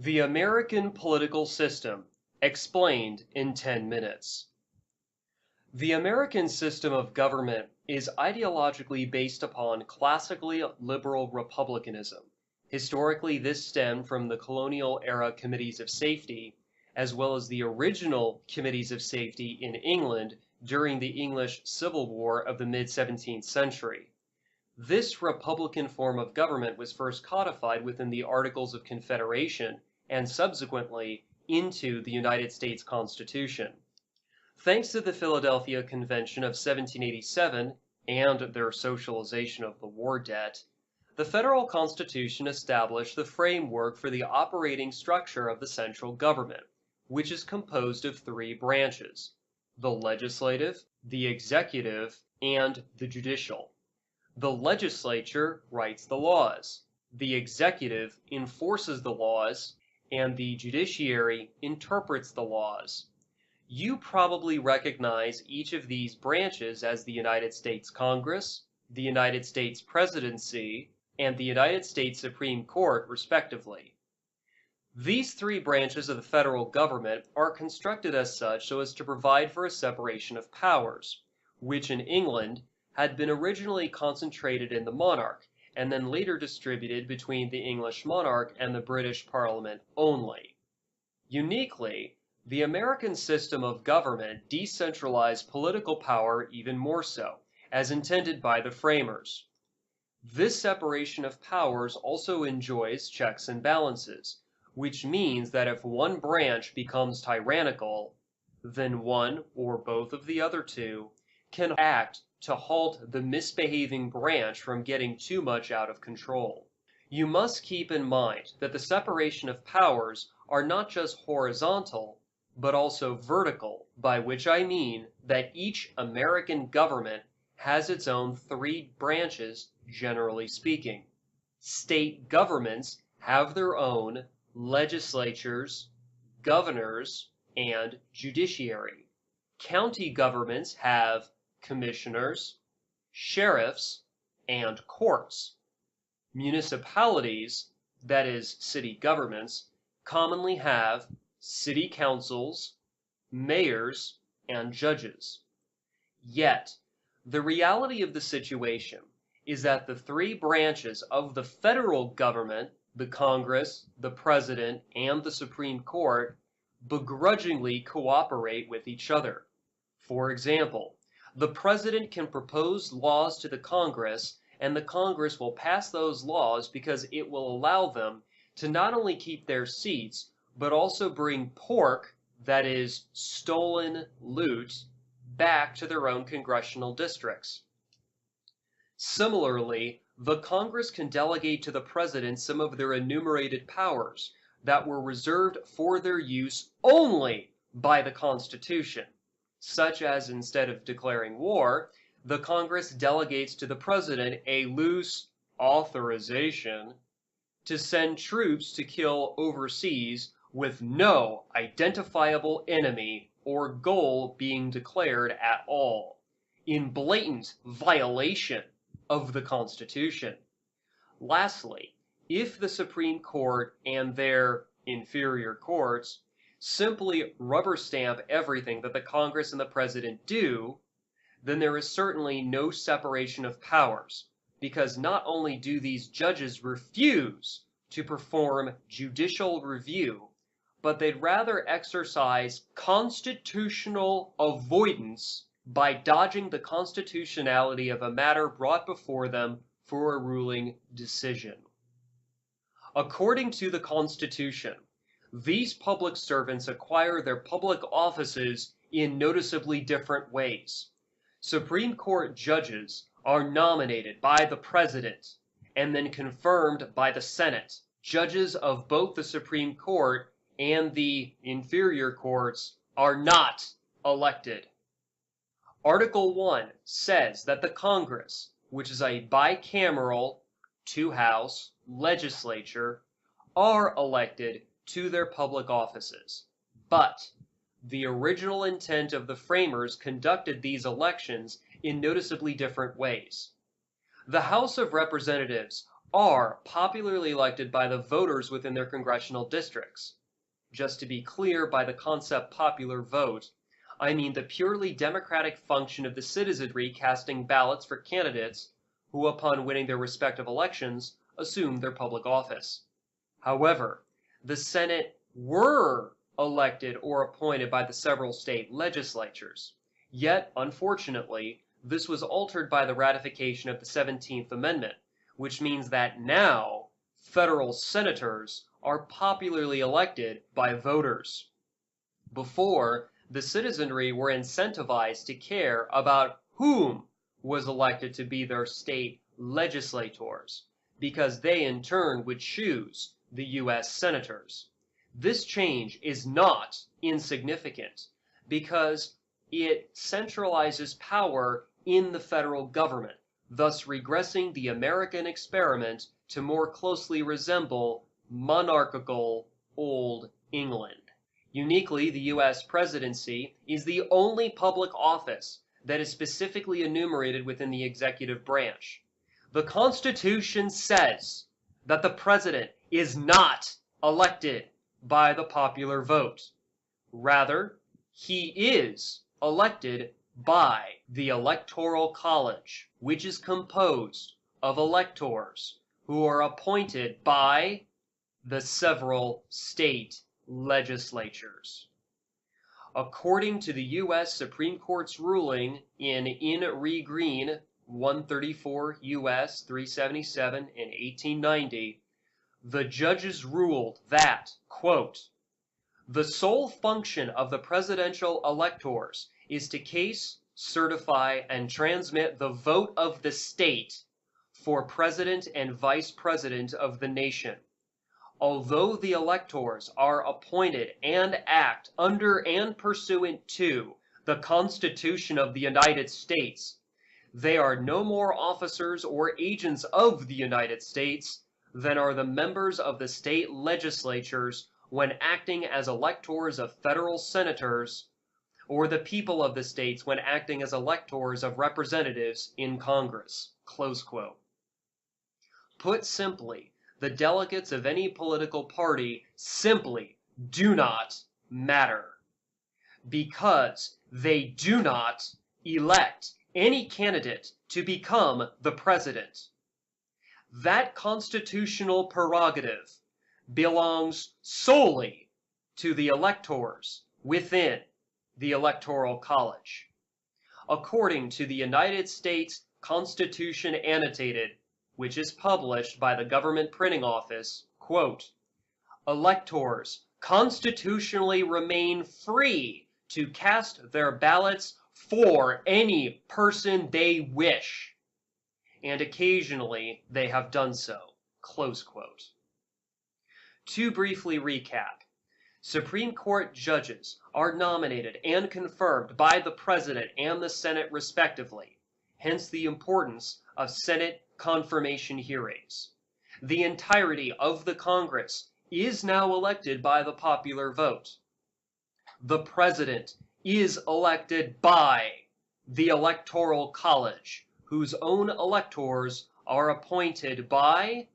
The American Political System, explained in 10 minutes. The American system of government is ideologically based upon classically liberal republicanism. Historically, this stemmed from the colonial era committees of safety, as well as the original committees of safety in England during the English Civil War of the mid-17th century. This republican form of government was first codified within the Articles of Confederation and subsequently into the United States Constitution. Thanks to the Philadelphia Convention of 1787 and their socialization of the war debt, the federal Constitution established the framework for the operating structure of the central government, which is composed of three branches: the legislative, the executive, and the judicial. The legislature writes the laws, the executive enforces the laws, and the judiciary interprets the laws. You probably recognize each of these branches as the United States Congress, the United States Presidency, and the United States Supreme Court, respectively. These three branches of the federal government are constructed as such so as to provide for a separation of powers, which in England had been originally concentrated in the monarch, and then later distributed between the English monarch and the British Parliament only. Uniquely, the American system of government decentralized political power even more so, as intended by the framers. This separation of powers also enjoys checks and balances, which means that if one branch becomes tyrannical, then one or both of the other two can act to halt the misbehaving branch from getting too much out of control. You must keep in mind that the separation of powers are not just horizontal, but also vertical, by which I mean that each American government has its own three branches, generally speaking. State governments have their own legislatures, governors, and judiciary. County governments have commissioners, sheriffs, and courts. Municipalities, that is, city governments, commonly have city councils, mayors, and judges. Yet, the reality of the situation is that the three branches of the federal government, the Congress, the President, and the Supreme Court, begrudgingly cooperate with each other. For example, the President can propose laws to the Congress, and the Congress will pass those laws because it will allow them to not only keep their seats, but also bring pork, that is, stolen loot, back to their own congressional districts. Similarly, the Congress can delegate to the President some of their enumerated powers that were reserved for their use only by the Constitution, such as instead of declaring war, the Congress delegates to the President a loose authorization to send troops to kill overseas with no identifiable enemy or goal being declared at all, in blatant violation of the Constitution. Lastly, if the Supreme Court and their inferior courts simply rubber stamp everything that the Congress and the President do, then there is certainly no separation of powers, because not only do these judges refuse to perform judicial review, but they'd rather exercise constitutional avoidance by dodging the constitutionality of a matter brought before them for a ruling decision. According to the Constitution, these public servants acquire their public offices in noticeably different ways. Supreme Court judges are nominated by the President and then confirmed by the Senate. Judges of both the Supreme Court and the inferior courts are not elected. Article 1 says that the Congress, which is a bicameral, two-house legislature, are elected to their public offices. But the original intent of the framers conducted these elections in noticeably different ways. The House of Representatives are popularly elected by the voters within their congressional districts. Just to be clear, by the concept popular vote, I mean the purely democratic function of the citizenry casting ballots for candidates who, upon winning their respective elections, assume their public office. However, the Senate were elected or appointed by the several state legislatures. Yet, unfortunately, this was altered by the ratification of the 17th Amendment, which means that now federal senators are popularly elected by voters. Before, the citizenry were incentivized to care about whom was elected to be their state legislators, because they in turn would choose the U.S. senators. This change is not insignificant because it centralizes power in the federal government, thus regressing the American experiment to more closely resemble monarchical Old England. Uniquely, the U.S. presidency is the only public office that is specifically enumerated within the executive branch. The Constitution says that the president is not elected by the popular vote. Rather, he is elected by the Electoral College, which is composed of electors who are appointed by the several state legislatures. According to the U.S. Supreme Court's ruling in re Green 134 U.S. 377 in 1890, the judges ruled that, quote, the sole function of the presidential electors is to case, certify, and transmit the vote of the state for president and vice president of the nation. Although the electors are appointed and act under and pursuant to the Constitution of the United States, they are no more officers or agents of the United States than are the members of the state legislatures when acting as electors of federal senators, or the people of the states when acting as electors of representatives in Congress. Close quote. Put simply, the delegates of any political party simply do not matter, because they do not elect any candidate to become the president. That constitutional prerogative belongs solely to the electors within the Electoral College. According to the United States Constitution Annotated, which is published by the Government Printing Office, quote, electors constitutionally remain free to cast their ballots for any person they wish, and occasionally they have done so, close quote. To briefly recap, Supreme Court judges are nominated and confirmed by the President and the Senate respectively, hence the importance of Senate confirmation hearings. The entirety of the Congress is now elected by the popular vote. The President is elected by the Electoral College, whose own electors are appointed by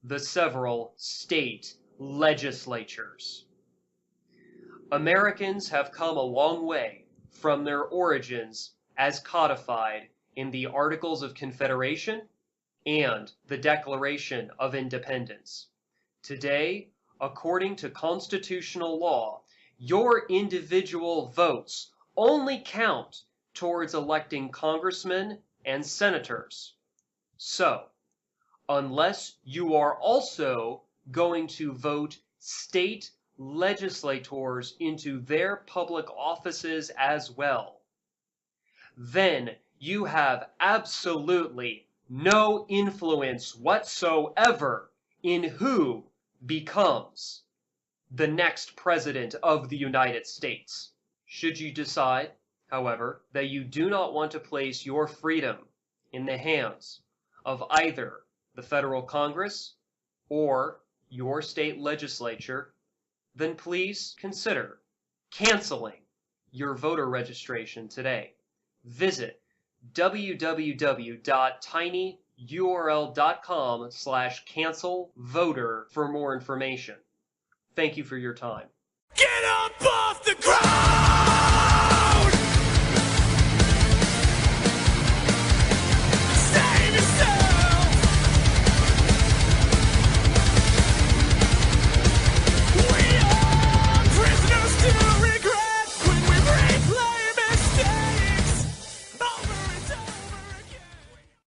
the several state legislatures. Americans have come a long way from their origins as codified in the Articles of Confederation and the Declaration of Independence. Today, according to constitutional law, your individual votes only count towards electing congressmen and senators. So, unless you are also going to vote state legislators into their public offices as well, then you have absolutely no influence whatsoever in who becomes the next president of the United States. Should you decide, however, that you do not want to place your freedom in the hands of either the federal Congress or your state legislature, then please consider canceling your voter registration today. Visit www.tinyurl.com url.com/cancelvoter for more information. Thank you for your time. Get up off the ground!